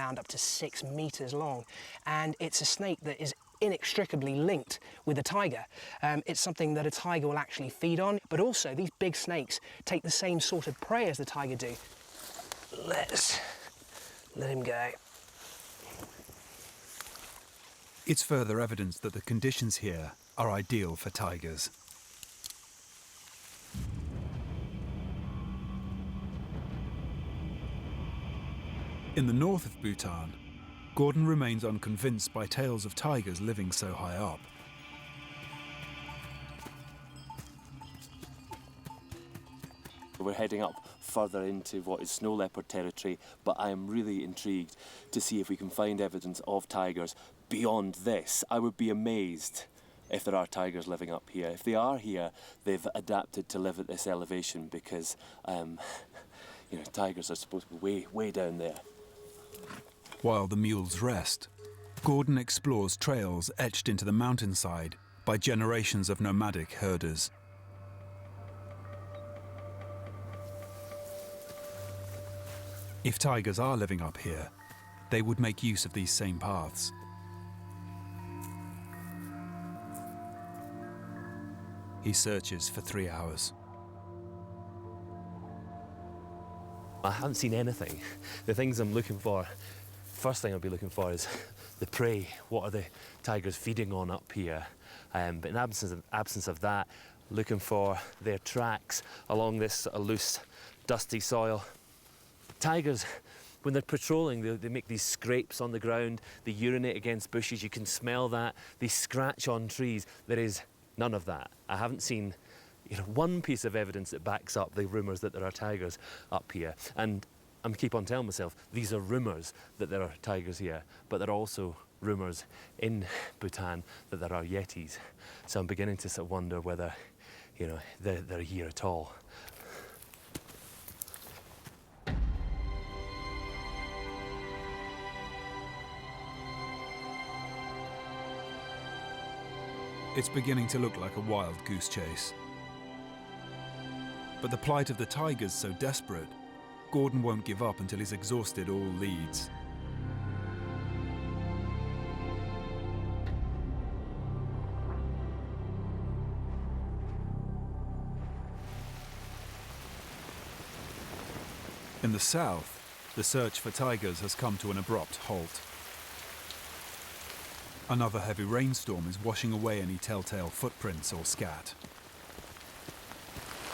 around up to 6 meters long, and it's a snake that is inextricably linked with a tiger. It's something that a tiger will actually feed on, but also these big snakes take the same sort of prey as the tiger do. Let's let him go. It's further evidence that the conditions here are ideal for tigers. In the north of Bhutan, Gordon remains unconvinced by tales of tigers living so high up. We're heading up further into what is snow leopard territory, but I am really intrigued to see if we can find evidence of tigers beyond this. I would be amazed if there are tigers living up here. If they are here, they've adapted to live at this elevation because, you know, tigers are supposed to be way down there. While the mules rest, Gordon explores trails etched into the mountainside by generations of nomadic herders. If tigers are living up here, they would make use of these same paths. He searches for 3 hours. I haven't seen anything. The things I'm looking for, first thing I'll be looking for is the prey. What are the tigers feeding on up here? But in absence of that, looking for their tracks along this loose, dusty soil. Tigers, when they're patrolling, they make these scrapes on the ground, they urinate against bushes, you can smell that, they scratch on trees. There is none of that. I haven't seen one piece of evidence that backs up the rumours that there are tigers up here. And I keep on telling myself, these are rumours that there are tigers here, but there are also rumours in Bhutan that there are yetis. So I'm beginning to sort of wonder whether, they're here at all. It's beginning to look like a wild goose chase. But the plight of the tigers so desperate, Gordon won't give up until he's exhausted all leads. In the south, the search for tigers has come to an abrupt halt. Another heavy rainstorm is washing away any telltale footprints or scat.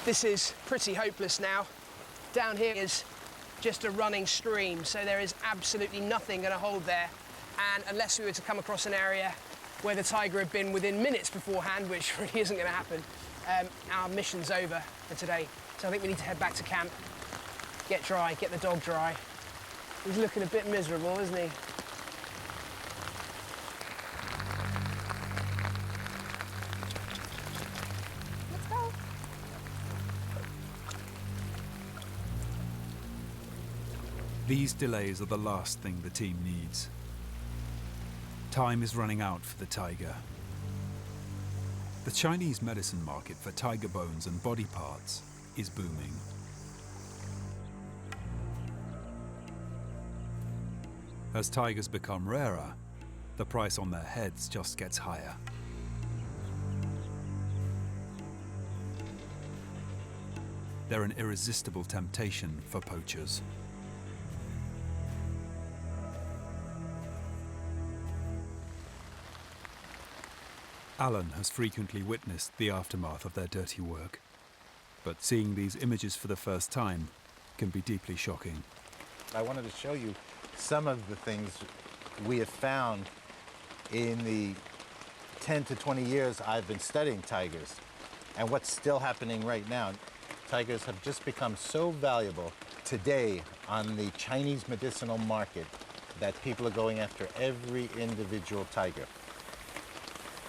This is pretty hopeless now. Down here is just a running stream, so there is absolutely nothing going to hold there. And unless we were to come across an area where the tiger had been within minutes beforehand, which really isn't going to happen, our mission's over for today. So I think we need to head back to camp, get dry, get the dog dry. He's looking a bit miserable, isn't he? These delays are the last thing the team needs. Time is running out for the tiger. The Chinese medicine market for tiger bones and body parts is booming. As tigers become rarer, the price on their heads just gets higher. They're an irresistible temptation for poachers. Alan has frequently witnessed the aftermath of their dirty work, but seeing these images for the first time can be deeply shocking. I wanted to show you some of the things we have found in the 10 to 20 years I've been studying tigers and what's still happening right now. Tigers have just become so valuable today on the Chinese medicinal market that people are going after every individual tiger.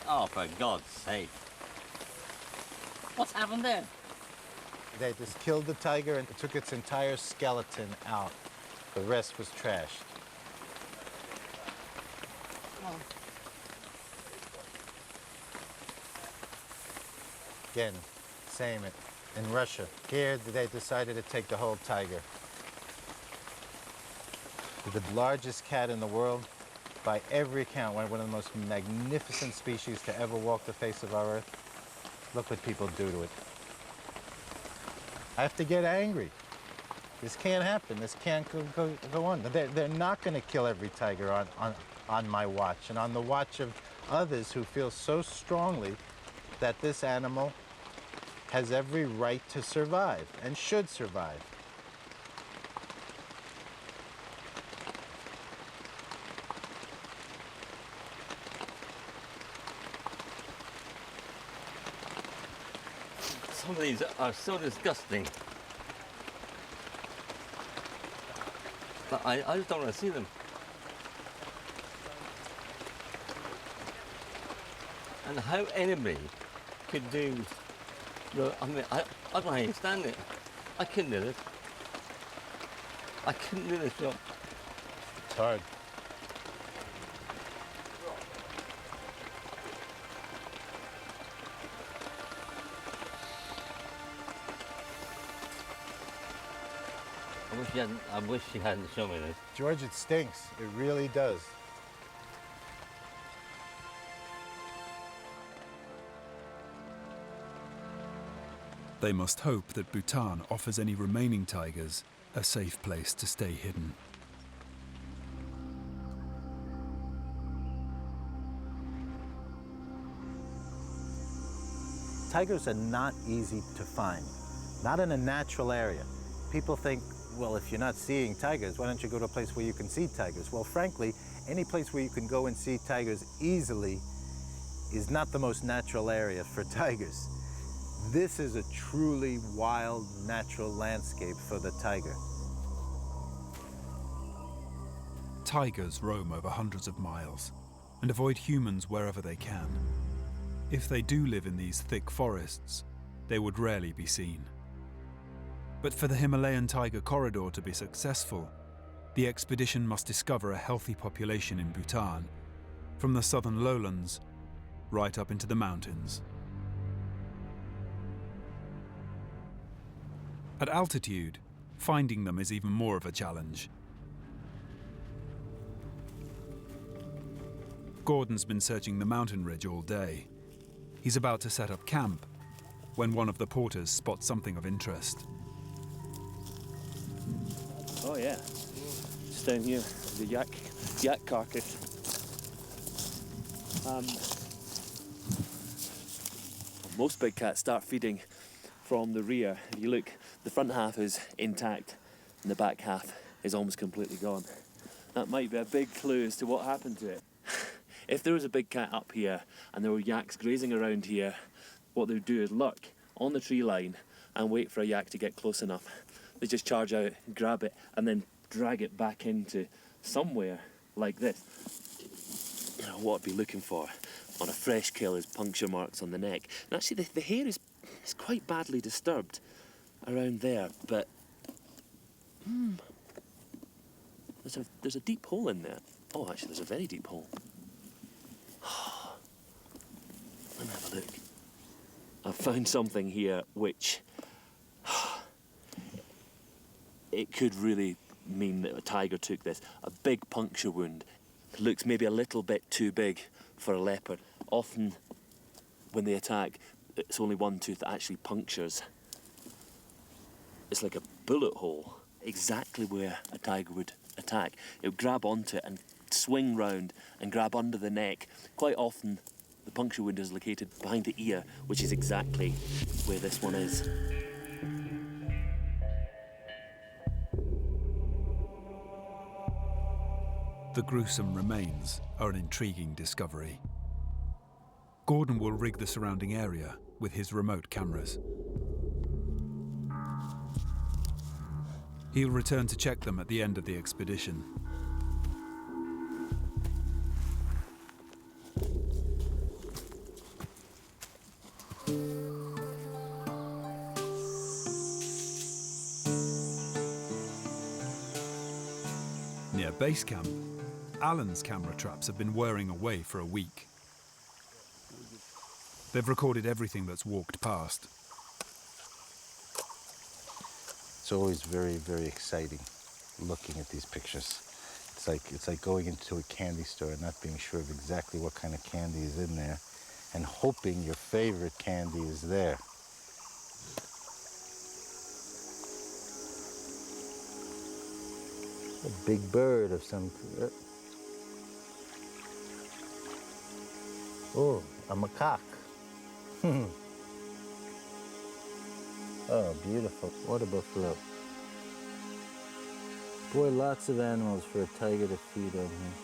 Oh, for God's sake. What's happened there? They just killed the tiger and took its entire skeleton out. The rest was trashed. Oh. Again, same in Russia. Here, they decided to take the whole tiger. The largest cat in the world, by every account, one of the most magnificent species to ever walk the face of our earth. Look what people do to it. I have to get angry. This can't happen. This can't go on. They're not going to kill every tiger on my watch and on the watch of others who feel so strongly that this animal has every right to survive and should survive. Some of these are so disgusting. But I just don't want to see them. And how anybody could do, I mean, I don't know how you stand it. I couldn't do this. I couldn't do this job. It's hard. I wish she hadn't shown me this. George, it stinks. It really does. They must hope that Bhutan offers any remaining tigers a safe place to stay hidden. Tigers are not easy to find, not in a natural area. People think, well, if you're not seeing tigers, why don't you go to a place where you can see tigers? Well, frankly, any place where you can go and see tigers easily is not the most natural area for tigers. This is a truly wild, natural landscape for the tiger. Tigers roam over hundreds of miles and avoid humans wherever they can. If they do live in these thick forests, they would rarely be seen. But for the Himalayan tiger corridor to be successful, the expedition must discover a healthy population in Bhutan, from the southern lowlands right up into the mountains. At altitude, finding them is even more of a challenge. Gordon's been searching the mountain ridge all day. He's about to set up camp when one of the porters spots something of interest. Oh yeah, just down here, the yak carcass. Most big cats start feeding from the rear. If you look, the front half is intact and the back half is almost completely gone. That might be a big clue as to what happened to it. If there was a big cat up here and there were yaks grazing around here, what they would do is lurk on the tree line and wait for a yak to get close enough. They just charge out, grab it, and then drag it back into somewhere like this. You know, what I'd be looking for on a fresh kill is puncture marks on the neck. And actually, the hair is quite badly disturbed around there, but there's a deep hole in there. Oh, actually, there's a very deep hole. Let me have a look. I've found something here which it could really mean that a tiger took this. A big puncture wound. It looks maybe a little bit too big for a leopard. Often when they attack, it's only one tooth that actually punctures. It's like a bullet hole, exactly where a tiger would attack. It would grab onto it and swing round and grab under the neck. Quite often, the puncture wound is located behind the ear, which is exactly where this one is. The gruesome remains are an intriguing discovery. Gordon will rig the surrounding area with his remote cameras. He'll return to check them at the end of the expedition. Near base camp, Alan's camera traps have been whirring away for a week. They've recorded everything that's walked past. It's always very, very exciting looking at these pictures. It's like going into a candy store and not being sure of exactly what kind of candy is in there and hoping your favorite candy is there. A big bird of some... Oh, a macaque. Oh, beautiful. Water buffalo. Boy, lots of animals for a tiger to feed on here.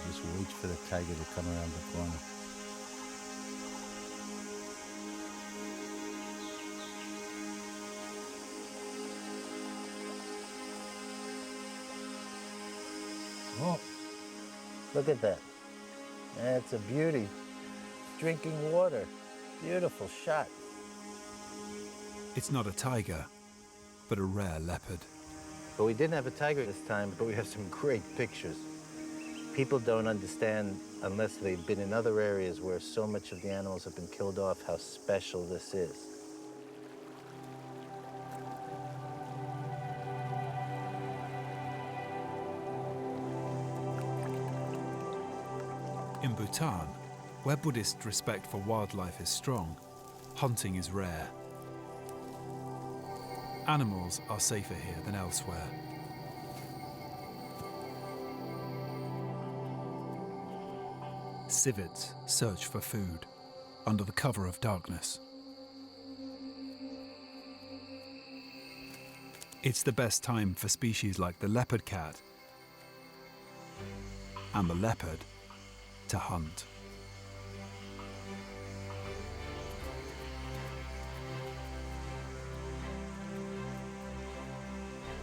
Just wait for the tiger to come around the corner. Oh, look at that. That's a beauty. Drinking water. Beautiful shot. It's not a tiger, but a rare leopard. But we didn't have a tiger this time, but we have some great pictures. People don't understand, unless they've been in other areas where so much of the animals have been killed off, how special this is. In Bhutan, where Buddhist respect for wildlife is strong, hunting is rare. Animals are safer here than elsewhere. Civets search for food under the cover of darkness. It's the best time for species like the leopard cat and the leopard to hunt.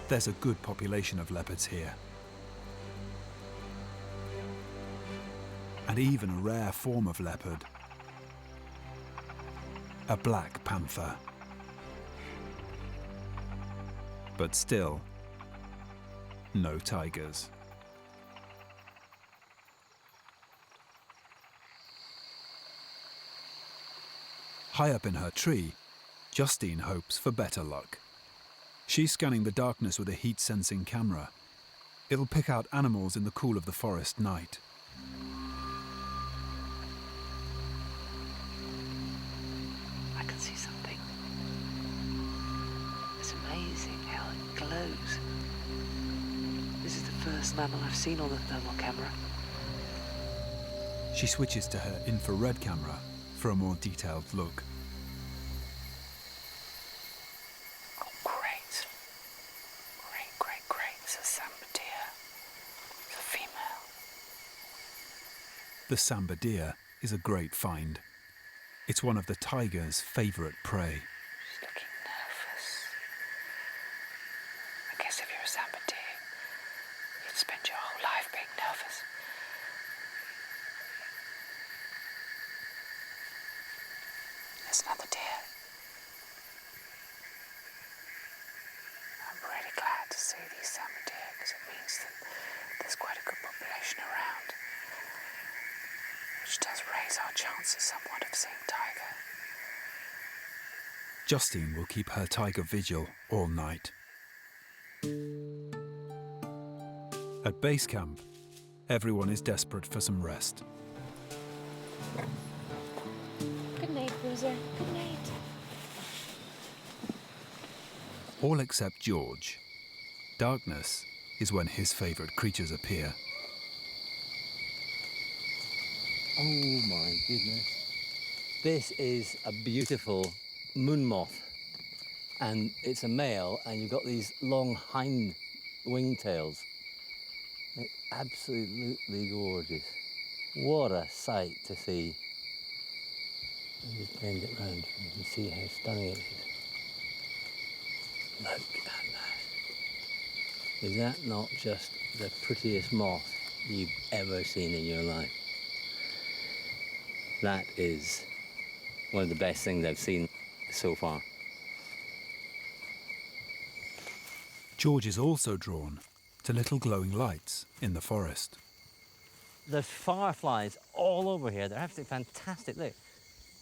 There's a good population of leopards here. And even a rare form of leopard, a black panther. But still, no tigers. High up in her tree, Justine hopes for better luck. She's scanning the darkness with a heat-sensing camera. It'll pick out animals in the cool of the forest night. I can see something. It's amazing how it glows. This is the first mammal I've seen on the thermal camera. She switches to her infrared camera for a more detailed look. The Samba deer is a great find. It's one of the tiger's favourite prey. She's looking nervous. I guess if you're a Samba deer, you'd spend your whole life being nervous. There's another deer. I'm really glad to see these Samba deer because it means that there's quite a good population around. Which does raise our chances somewhat of seeing tiger. Justine will keep her tiger vigil all night. At base camp, everyone is desperate for some rest. Good night, Bruiser. Good night. All except George. Darkness is when his favourite creatures appear. Oh my goodness. This is a beautiful moon moth. And it's a male, and you've got these long hind wingtails. It's absolutely gorgeous. What a sight to see. Let me just bend it round so you can see how stunning it is. Look at that. Is that not just the prettiest moth you've ever seen in your life? That is one of the best things I've seen so far. George is also drawn to little glowing lights in the forest. There's fireflies all over here. They're absolutely fantastic. Look.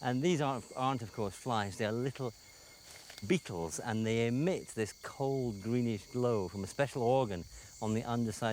And these aren't of course, flies. They're little beetles, and they emit this cold greenish glow from a special organ on the underside